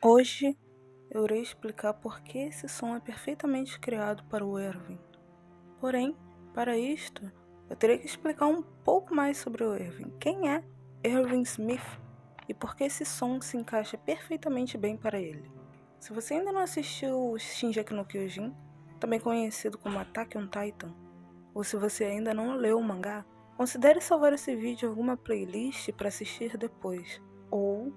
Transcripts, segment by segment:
Hoje eu irei explicar por que esse som é perfeitamente criado para o Irving. Porém, para isto, eu terei que explicar um pouco mais sobre o Irving. Quem é Irving Smith e por que esse som se encaixa perfeitamente bem para ele. Se você ainda não assistiu Shingeki no Kyojin, também conhecido como Attack on Titan, ou se você ainda não leu o mangá, considere salvar esse vídeo em alguma playlist para assistir depois. Ou,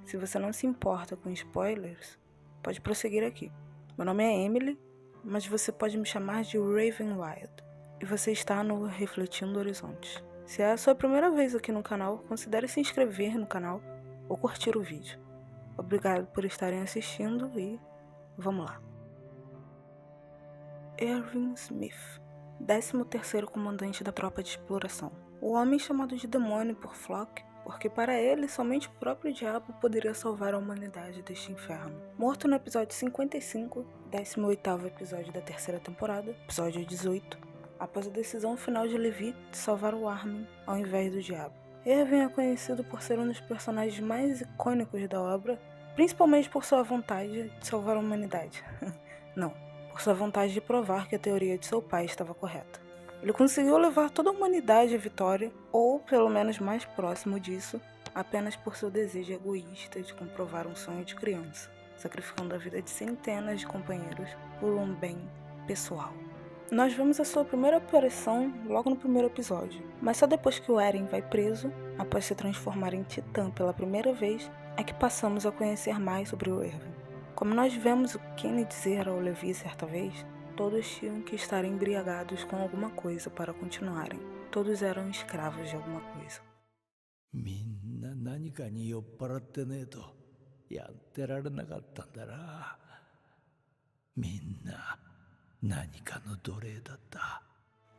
se você não se importa com spoilers, pode prosseguir aqui. Meu nome é Emily, mas você pode me chamar de Raven Wild, e você está no Refletindo Horizontes. Se é a sua primeira vez aqui no canal, considere se inscrever no canal ou curtir o vídeo. Obrigado por estarem assistindo e vamos lá. Irving Smith, 13º comandante da tropa de exploração. O homem chamado de demônio por Flock, porque para ele somente o próprio diabo poderia salvar a humanidade deste inferno. Morto no episódio 55, 18º episódio da terceira temporada, episódio 18, após a decisão final de Levi de salvar o Armin ao invés do diabo. Irving é conhecido por ser um dos personagens mais icônicos da obra, principalmente por sua vontade de salvar a humanidade. Não, por sua vontade de provar que a teoria de seu pai estava correta. Ele conseguiu levar toda a humanidade à vitória, ou pelo menos mais próximo disso, apenas por seu desejo egoísta de comprovar um sonho de criança, sacrificando a vida de centenas de companheiros por um bem pessoal. Nós vemos a sua primeira aparição logo no primeiro episódio, mas só depois que o Eren vai preso, após se transformar em Titã pela primeira vez, é que passamos a conhecer mais sobre o Irving. Como nós vemos o Kenny dizer ao Levi certa vez, todos tinham que estar embriagados com alguma coisa para continuarem. Todos eram escravos de alguma coisa. みんな何かに酔っ払ってねえとやってられなかったんだな。みんな何かの奴隷だった。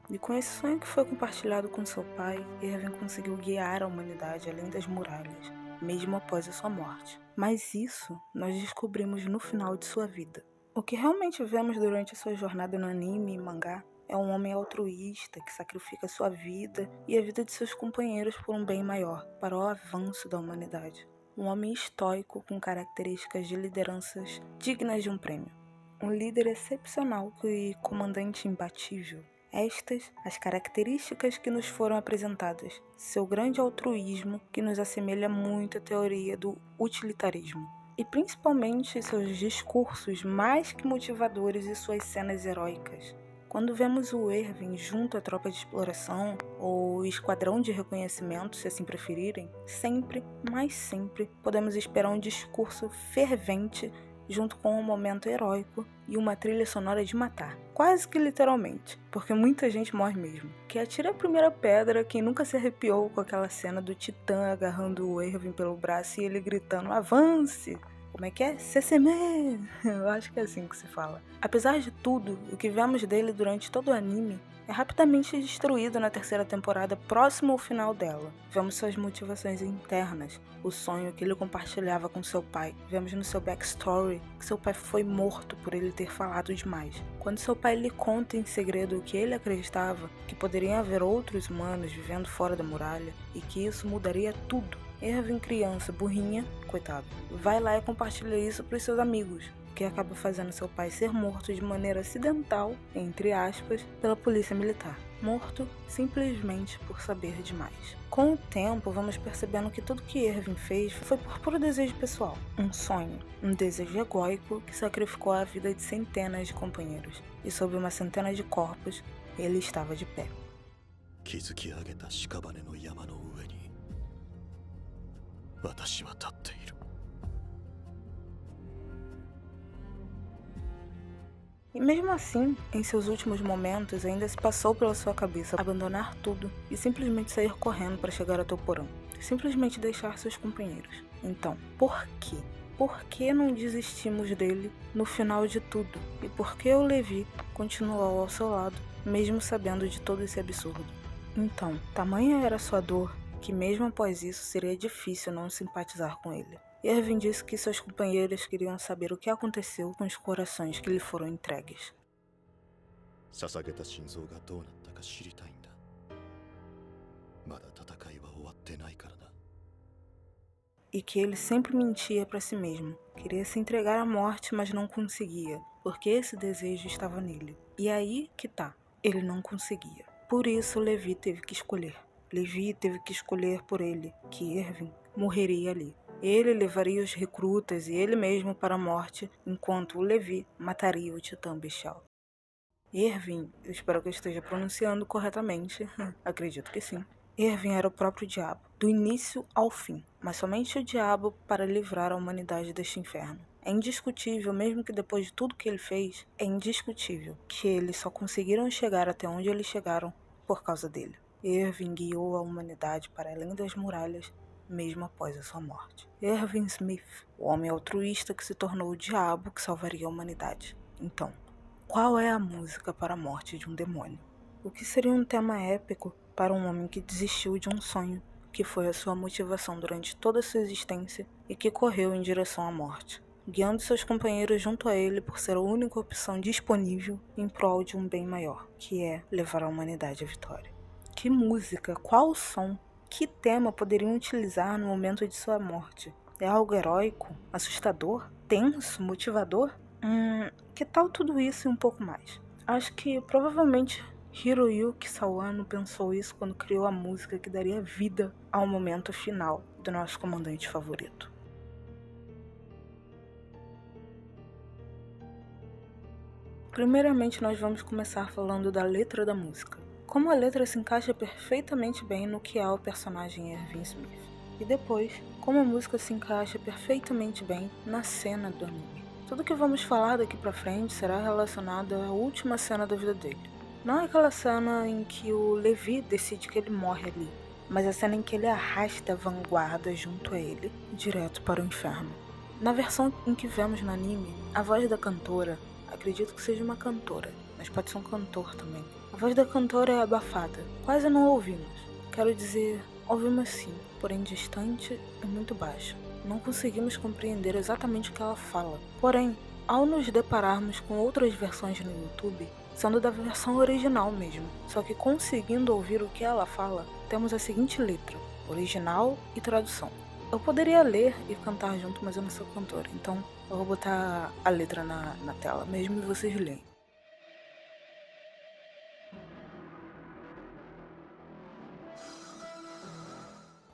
E com esse sonho que foi compartilhado com seu pai, Irving conseguiu guiar a humanidade além das muralhas, mesmo após a sua morte. Mas isso nós descobrimos no final de sua vida. O que realmente vemos durante a sua jornada no anime e mangá é um homem altruísta que sacrifica sua vida e a vida de seus companheiros por um bem maior, para o avanço da humanidade. Um homem estoico com características de lideranças dignas de um prêmio. Um líder excepcional e comandante imbatível. Estas as características que nos foram apresentadas, seu grande altruísmo que nos assemelha muito à teoria do utilitarismo, e principalmente seus discursos mais que motivadores e suas cenas heróicas. Quando vemos o Irving junto à tropa de exploração, ou esquadrão de reconhecimento, se assim preferirem, sempre, mas sempre, podemos esperar um discurso fervente junto com um momento heróico e uma trilha sonora de matar, quase que literalmente, porque muita gente morre mesmo. Que atira a primeira pedra quem nunca se arrepiou com aquela cena do Titã agarrando o Irving pelo braço e ele gritando "Avance!". Como é que é? Sesame! Eu acho que é assim que se fala. Apesar de tudo, o que vemos dele durante todo o anime é rapidamente destruído na terceira temporada, próximo ao final dela. Vemos suas motivações internas, o sonho que ele compartilhava com seu pai. Vemos no seu backstory que seu pai foi morto por ele ter falado demais. Quando seu pai lhe conta em segredo o que ele acreditava, que poderiam haver outros humanos vivendo fora da muralha e que isso mudaria tudo. Irving, criança, burrinha, coitado, vai lá e compartilha isso para os seus amigos, o que acaba fazendo seu pai ser morto de maneira acidental, entre aspas, pela polícia militar. Morto simplesmente por saber demais. Com o tempo, vamos percebendo que tudo que Irving fez foi por puro desejo pessoal, um sonho, um desejo egóico que sacrificou a vida de centenas de companheiros, e sob uma centena de corpos, ele estava de pé. 築き上げた屍の山の上に私は立っている。 E mesmo assim, em seus últimos momentos, ainda se passou pela sua cabeça abandonar tudo e simplesmente sair correndo para chegar ao porão. Simplesmente deixar seus companheiros. Então, por quê? Por que não desistimos dele no final de tudo? E por que o Levi continuou ao seu lado, mesmo sabendo de todo esse absurdo? Então, tamanha era sua dor que mesmo após isso seria difícil não simpatizar com ele. Irving disse que seus companheiros queriam saber o que aconteceu com os corações que lhe foram entregues. 捧げた心臓がどうなったか知りたいんだ。まだ戦いは終わってないからな。 E que ele sempre mentia para si mesmo, Queria se entregar à morte, mas não conseguia, porque esse desejo estava nele. E aí que tá, ele não conseguia. Por isso Levi teve que escolher. Levi teve que escolher por ele, que Erwin morreria ali. Ele levaria os recrutas e ele mesmo para a morte, enquanto o Levi mataria o Titã Bestial. Erwin, eu espero que eu esteja pronunciando corretamente, acredito que sim. Erwin era o próprio diabo, do início ao fim, mas somente o diabo para livrar a humanidade deste inferno. É indiscutível, mesmo que depois de tudo que ele fez, é indiscutível que eles só conseguiram chegar até onde eles chegaram por causa dele. Erwin guiou a humanidade para além das muralhas, mesmo após a sua morte. Erwin Smith, o homem altruísta que se tornou o diabo que salvaria a humanidade. Então, qual é a música para a morte de um demônio? O que seria um tema épico para um homem que desistiu de um sonho, que foi a sua motivação durante toda a sua existência e que correu em direção à morte, guiando seus companheiros junto a ele por ser a única opção disponível em prol de um bem maior, que é levar a humanidade à vitória? Que música, qual som, que tema poderiam utilizar no momento de sua morte? É algo heróico, assustador, tenso, motivador? Que tal tudo isso e um pouco mais? Acho que provavelmente Hiroyuki Sawano pensou isso quando criou a música que daria vida ao momento final do nosso comandante favorito. Primeiramente, nós vamos começar falando da letra da música. Como a letra se encaixa perfeitamente bem no que é o personagem Erwin Smith. E depois, como a música se encaixa perfeitamente bem na cena do anime. Tudo que vamos falar daqui pra frente será relacionado à última cena da vida dele. Não é aquela cena em que o Levi decide que ele morre ali, mas a cena em que ele arrasta a vanguarda junto a ele, direto para o inferno. Na versão em que vemos no anime, a voz da cantora, acredito que seja uma cantora, mas pode ser um cantor também. A voz da cantora é abafada, quase não ouvimos. Quero dizer, ouvimos sim, porém distante e muito baixo. Não conseguimos compreender exatamente o que ela fala. Porém, ao nos depararmos com outras versões no YouTube, sendo da versão original mesmo, só que conseguindo ouvir o que ela fala, temos a seguinte letra, original e tradução. Eu poderia ler e cantar junto, mas eu não sou cantora, então eu vou botar a letra na tela mesmo e vocês leem.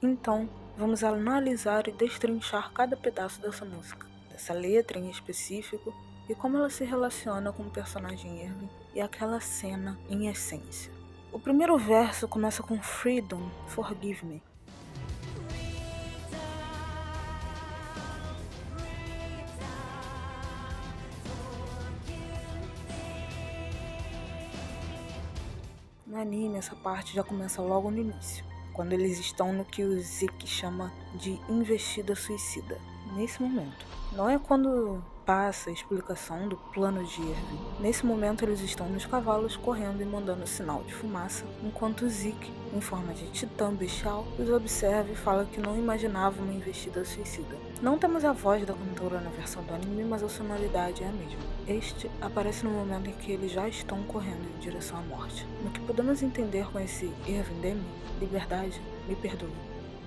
Então, vamos analisar e destrinchar cada pedaço dessa música, dessa letra em específico, e como ela se relaciona com o personagem Erwin e aquela cena em essência. O primeiro verso começa com Freedom, Forgive Me. No anime, essa parte já começa logo no início, quando eles estão no que o Zeke chama de investida suicida. Nesse momento, não é quando passa a explicação do plano de Erwin. Nesse momento eles estão nos cavalos correndo e mandando sinal de fumaça, enquanto Zeke, em forma de titã bestial, os observa e fala que não imaginava uma investida suicida. Não temos a voz da cantora na versão do anime, mas a sonoridade é a mesma. Este aparece no momento em que eles já estão correndo em direção à morte. No que podemos entender com esse Erwin Demi, liberdade, me perdoe.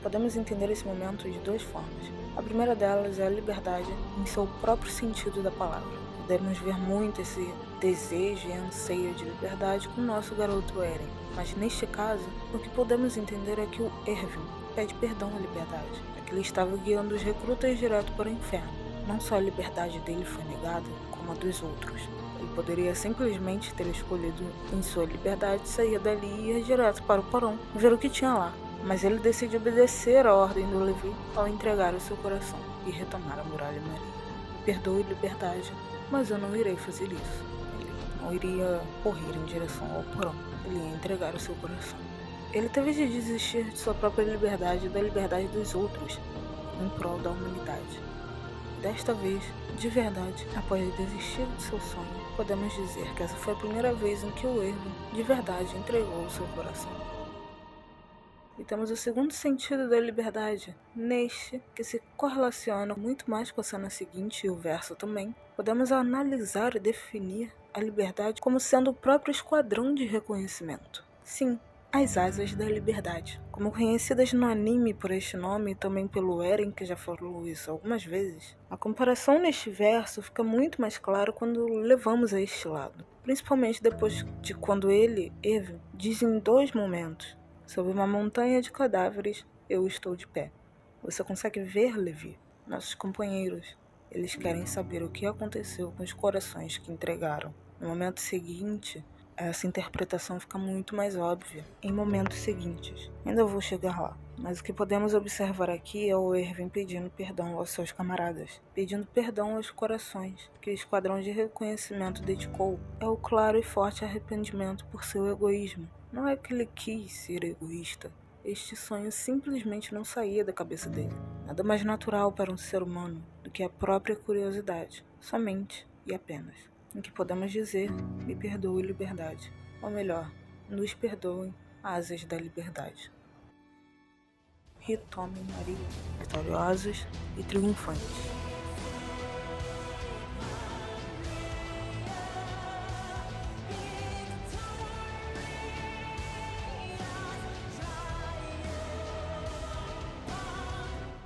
Podemos entender esse momento de duas formas. A primeira delas é a liberdade em seu próprio sentido da palavra. Podemos ver muito esse desejo e anseio de liberdade com o nosso garoto Eren. Mas neste caso, o que podemos entender é que o Erwin pede perdão à liberdade. É que ele estava guiando os recrutas direto para o inferno. Não só a liberdade dele foi negada, como a dos outros. Ele poderia simplesmente ter escolhido, em sua liberdade, sair dali e ir direto para o porão, ver o que tinha lá. Mas ele decide obedecer a ordem do Levi ao entregar o seu coração e retomar a muralha maria. Perdoe, liberdade, mas eu não irei fazer isso. Ele não iria correr em direção ao porão. Ele ia entregar o seu coração. Ele teve de desistir de sua própria liberdade e da liberdade dos outros, em prol da humanidade. Desta vez, de verdade, após desistir de seu sonho, podemos dizer que essa foi a primeira vez em que o Erwin, de verdade, entregou o seu coração. E temos o segundo sentido da liberdade, neste, que se correlaciona muito mais com a cena seguinte e o verso também. Podemos analisar e definir a liberdade como sendo o próprio esquadrão de reconhecimento. Sim, As Asas da Liberdade. Como conhecidas no anime por este nome e também pelo Eren, que já falou isso algumas vezes, a comparação neste verso fica muito mais clara quando levamos a este lado. Principalmente depois de quando ele, Erwin, diz em 2 momentos: sob uma montanha de cadáveres, eu estou de pé. Você consegue ver, Levi? Nossos companheiros. Eles querem saber o que aconteceu com os corações que entregaram. No momento seguinte, essa interpretação fica muito mais óbvia em momentos seguintes. Ainda vou chegar lá, mas o que podemos observar aqui é o Erwin pedindo perdão aos seus camaradas, pedindo perdão aos corações que o Esquadrão de Reconhecimento dedicou. É o claro e forte arrependimento por seu egoísmo. Não é que ele quis ser egoísta. Este sonho simplesmente não saía da cabeça dele. Nada mais natural para um ser humano do que a própria curiosidade, somente e apenas. Em que podemos dizer: me perdoe, liberdade. Ou melhor, nos perdoem, asas da liberdade. Retome Maria, vitoriosos e triunfantes.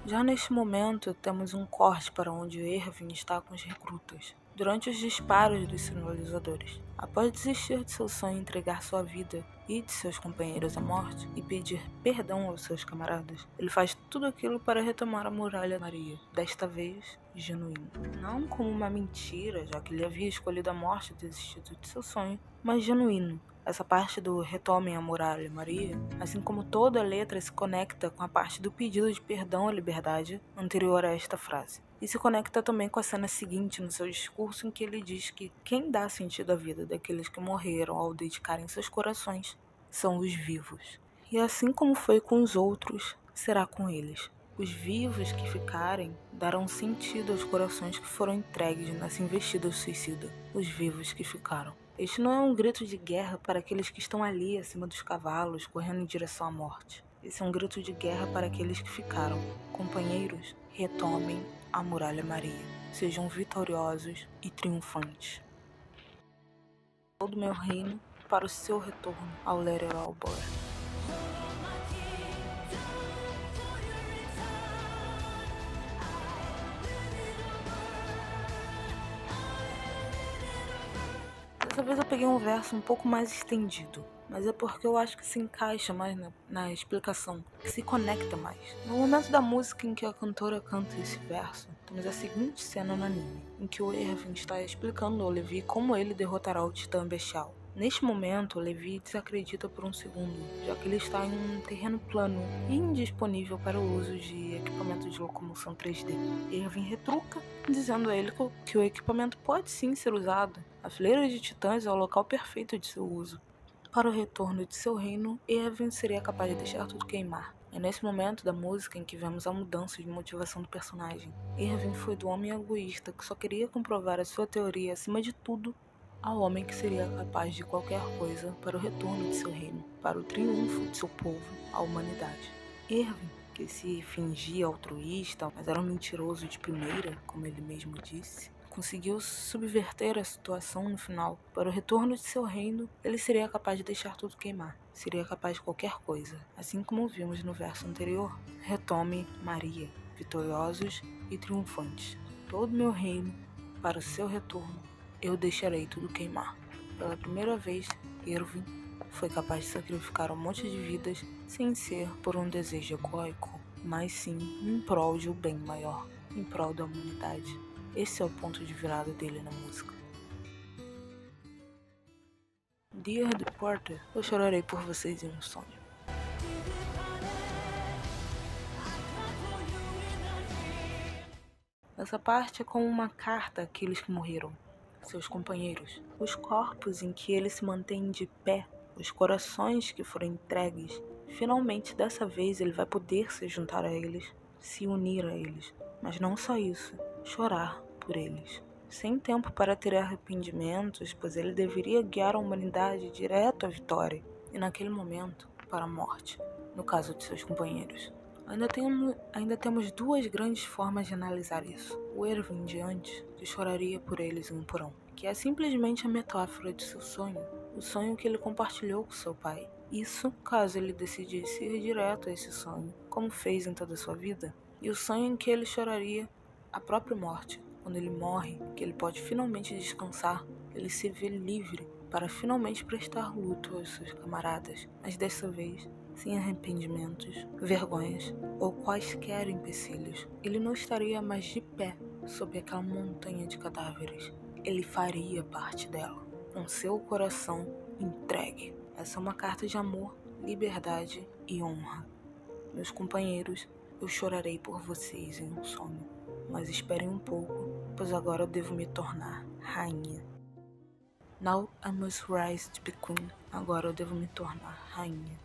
Já neste momento, temos um corte para onde Erwin está com os recrutas, durante os disparos dos sinalizadores. Após desistir de seu sonho em entregar sua vida e de seus companheiros à morte e pedir perdão aos seus camaradas, ele faz tudo aquilo para retomar a Muralha Maria, desta vez genuíno. Não como uma mentira, já que ele havia escolhido a morte e desistido de seu sonho, mas genuíno. Essa parte do retomem a Muralha Maria, assim como toda a letra, se conecta com a parte do pedido de perdão à liberdade anterior a esta frase. E se conecta também com a cena seguinte no seu discurso, em que ele diz que quem dá sentido à vida daqueles que morreram ao dedicarem seus corações são os vivos. E assim como foi com os outros, será com eles. Os vivos que ficarem darão sentido aos corações que foram entregues nessa investida suicida. Os vivos que ficaram. Este não é um grito de guerra para aqueles que estão ali acima dos cavalos, correndo em direção à morte. Esse é um grito de guerra para aqueles que ficaram. Companheiros, retomem a Muralha Maria. Sejam vitoriosos e triunfantes. Todo meu reino para o seu retorno ao Lether Albor. Dessa vez eu peguei um verso um pouco mais estendido, mas é porque eu acho que se encaixa mais na explicação, que se conecta mais. No momento da música em que a cantora canta esse verso, temos a seguinte cena no anime, em que o Erwin está explicando ao Levi como ele derrotará o Titã Bestial. Neste momento, o Levi desacredita por um segundo, já que ele está em um terreno plano e indisponível para o uso de equipamento de locomoção 3D. Erwin retruca, dizendo a ele que o equipamento pode sim ser usado. A fileira de titãs é o local perfeito de seu uso. Para o retorno de seu reino, Erwin seria capaz de deixar tudo queimar. É nesse momento da música em que vemos a mudança de motivação do personagem. Erwin foi do homem egoísta que só queria comprovar a sua teoria acima de tudo, ao homem que seria capaz de qualquer coisa para o retorno de seu reino, para o triunfo de seu povo, a humanidade. Erwin, que se fingia altruísta, mas era um mentiroso de primeira, como ele mesmo disse, conseguiu subverter a situação no final. Para o retorno de seu reino, ele seria capaz de deixar tudo queimar. Seria capaz de qualquer coisa. Assim como vimos no verso anterior, retome Maria, vitoriosos e triunfantes. Todo meu reino, para o seu retorno, eu deixarei tudo queimar. Pela primeira vez, Erwin foi capaz de sacrificar um monte de vidas sem ser por um desejo egóico, mas sim em prol de um bem maior, em prol da humanidade. Esse é o ponto de virada dele na música. Dear Departed, eu chorarei por vocês em um sonho. Essa parte é como uma carta àqueles que morreram, seus companheiros, os corpos em que ele se mantém de pé, os corações que foram entregues. Finalmente, dessa vez, ele vai poder se juntar a eles, se unir a eles, mas não só isso, chorar por eles. Sem tempo para ter arrependimentos, pois ele deveria guiar a humanidade direto à vitória, e naquele momento, para a morte, no caso de seus companheiros. Ainda temos 2 grandes formas de analisar isso. O Erwin de antes, que choraria por eles em um porão, que é simplesmente a metáfora de seu sonho, o sonho que ele compartilhou com seu pai. Isso caso ele decidisse ir direto a esse sonho, como fez em toda a sua vida, e o sonho em que ele choraria a própria morte. Quando ele morre, que ele pode finalmente descansar, ele se vê livre para finalmente prestar luto aos seus camaradas, mas dessa vez sem arrependimentos, vergonhas ou quaisquer empecilhos. Ele não estaria mais de pé sob aquela montanha de cadáveres. Ele faria parte dela, com seu coração entregue. Essa é uma carta de amor, liberdade e honra. Meus companheiros, eu chorarei por vocês em um sonho, mas esperem um pouco, pois agora eu devo me tornar rainha. Now I must rise to be queen. Agora eu devo me tornar rainha.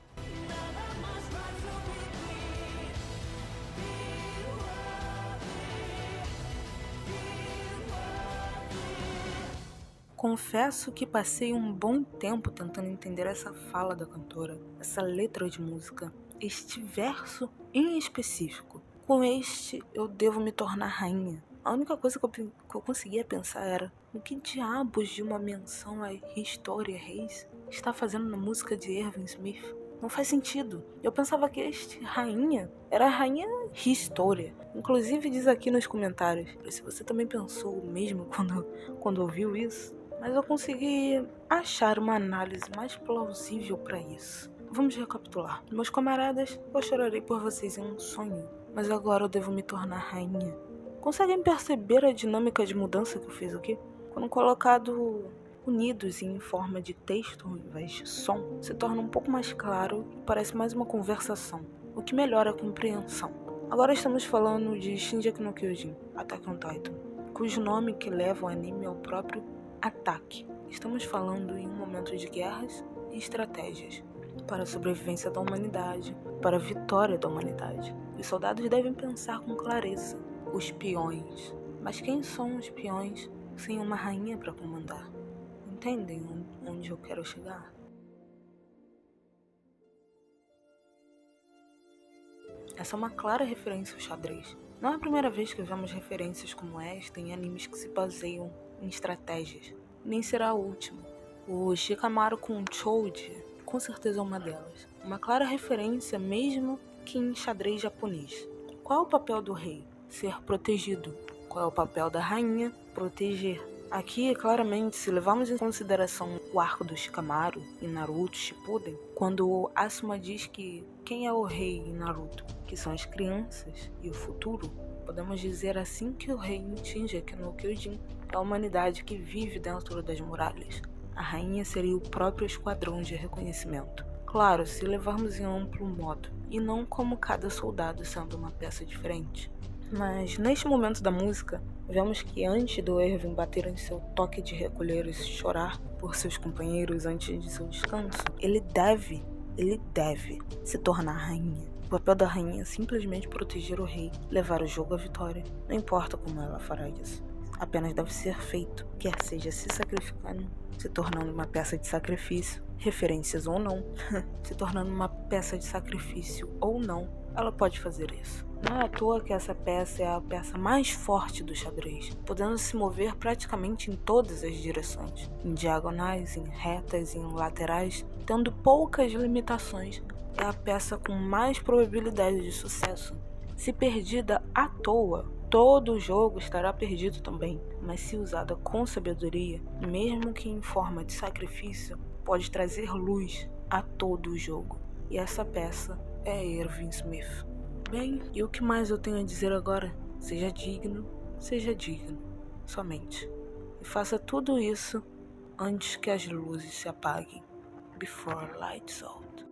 Confesso que passei um bom tempo tentando entender essa fala da cantora, essa letra de música, este verso em específico. Com este, eu devo me tornar rainha. A única coisa que eu conseguia pensar era: o que diabos de uma menção a Historia Reis está fazendo na música de Irving Smith? Não faz sentido. Eu pensava que este rainha era a rainha Historia. Inclusive diz aqui nos comentários se você também pensou o mesmo quando ouviu isso. Mas eu consegui achar uma análise mais plausível para isso. Vamos recapitular. Meus camaradas, eu chorarei por vocês em um sonho, mas agora eu devo me tornar rainha. Conseguem perceber a dinâmica de mudança que eu fiz aqui? Quando colocado unidos em forma de texto ao invés de som, se torna um pouco mais claro e parece mais uma conversação, o que melhora a compreensão. Agora estamos falando de Shingeki no Kyojin, Attack on Titan, cujo nome que leva o anime é o próprio ataque. Estamos falando em um momento de guerras e estratégias para a sobrevivência da humanidade, para a vitória da humanidade. Os soldados devem pensar com clareza. Os peões. Mas quem são os peões sem uma rainha para comandar? Entendem onde eu quero chegar? Essa é uma clara referência ao xadrez. Não é a primeira vez que vemos referências como esta em animes que se baseiam em estratégias. Nem será a última. O Shikamaru com Choji, com certeza é uma delas. Uma clara referência mesmo que em xadrez japonês. Qual é o papel do rei? Ser protegido. Qual é o papel da rainha? Proteger. Aqui, claramente, se levarmos em consideração o arco do Shikamaru em Naruto Shippuden, quando Asuma diz que quem é o rei em Naruto, que são as crianças e o futuro, podemos dizer assim que o rei em Shingeki no Kyojin é a humanidade que vive dentro das muralhas. A rainha seria o próprio esquadrão de reconhecimento. Claro, se levarmos em amplo modo, e não como cada soldado sendo uma peça diferente. Mas neste momento da música, vemos que antes do Irving bater em seu toque de recolher e chorar por seus companheiros antes de seu descanso, ele deve se tornar rainha. O papel da rainha é simplesmente proteger o rei, levar o jogo à vitória. Não importa como ela fará isso. Apenas deve ser feito, quer seja se sacrificando, se tornando uma peça de sacrifício, referências ou não, se tornando uma peça de sacrifício ou não, ela pode fazer isso. Não é à toa que essa peça é a peça mais forte do xadrez, podendo se mover praticamente em todas as direções, em diagonais, em retas, em laterais, tendo poucas limitações. É a peça com mais probabilidade de sucesso. Se perdida à toa, todo o jogo estará perdido também, mas se usada com sabedoria, mesmo que em forma de sacrifício, pode trazer luz a todo o jogo. E essa peça é Irving Smith. Bem, e o que mais eu tenho a dizer agora? Seja digno, somente. E faça tudo isso antes que as luzes se apaguem. Before lights out.